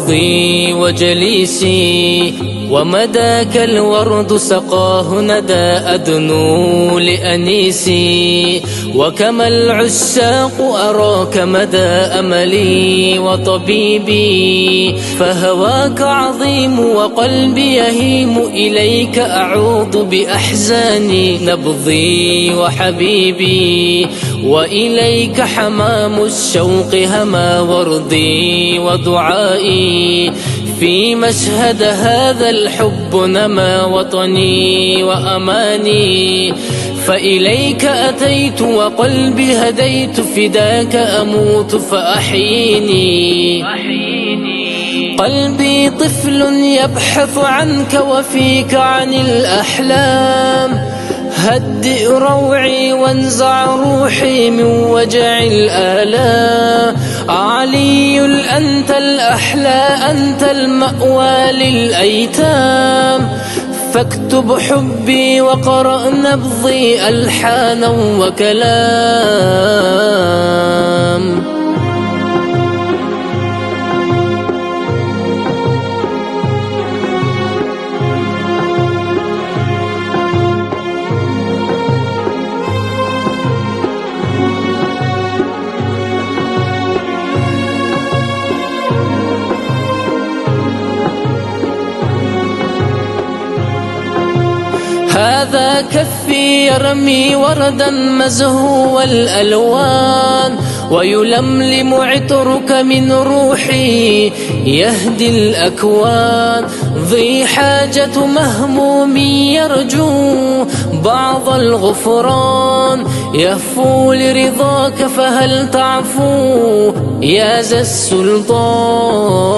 روضي وجليسي ومداك الورد سقاه ندى أدنو لأنيسي وكما العشاق أراك مدى أملي وطبيبي فهواك عظيم وقلبي يهيم إليك أعوض بأحزاني نبضي وحبيبي وإليك حمام الشوق هما وردي ودعائي في مشهد هذا الحب نما وطني وأماني فإليك أتيت وقلبي هديت فداك أموت فأحييني قلبي طفل يبحث عنك وفيك عن الأحلام هدئ روعي وانزع روحي من وجع الآلام علي أنت الأحلى أنت المأوى للأيتام فاكتب حبي وقرأ نبضي ألحانا وكلام هذا كفي يرمي وردا مزهو الألوان ويلملم عطرك من روحي يهدي الأكوان ذي حاجة مهموم يرجو بعض الغفران يهفو لرضاك فهل تعفو يا ذا السلطان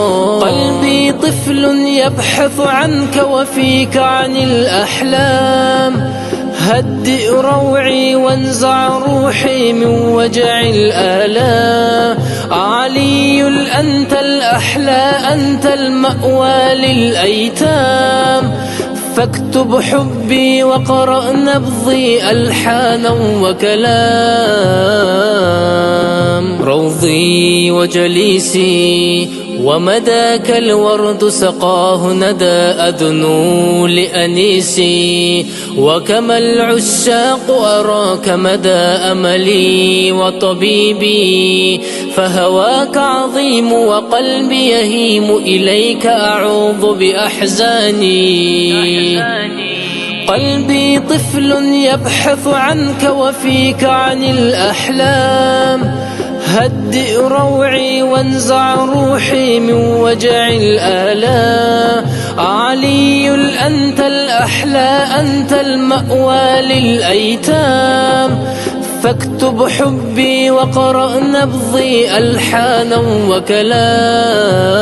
قلبي طفل يبحث عنك وفيك عن الأحلام هدئ روعي وانزع روحي من وجع الآلام علي أنت الأحلى أنت المأوى للأيتام فاكتب حبي وقرأ نبضي ألحانا وكلام روضي وجليسي ومداك الورد سقاه ندى أدنو لأنيسي وكما العشاق أراك مدى أملي وطبيبي فهواك عظيم وقلبي يهيم إليك أعوض بأحزاني قلبي طفل يبحث عنك وفيك عن الأحلام هدئ روعي وانزع روحي من وجع الآلام علي أنت الأحلى أنت المأوى للأيتام فاكتب حبي وقرأ نبضي ألحانا وكلام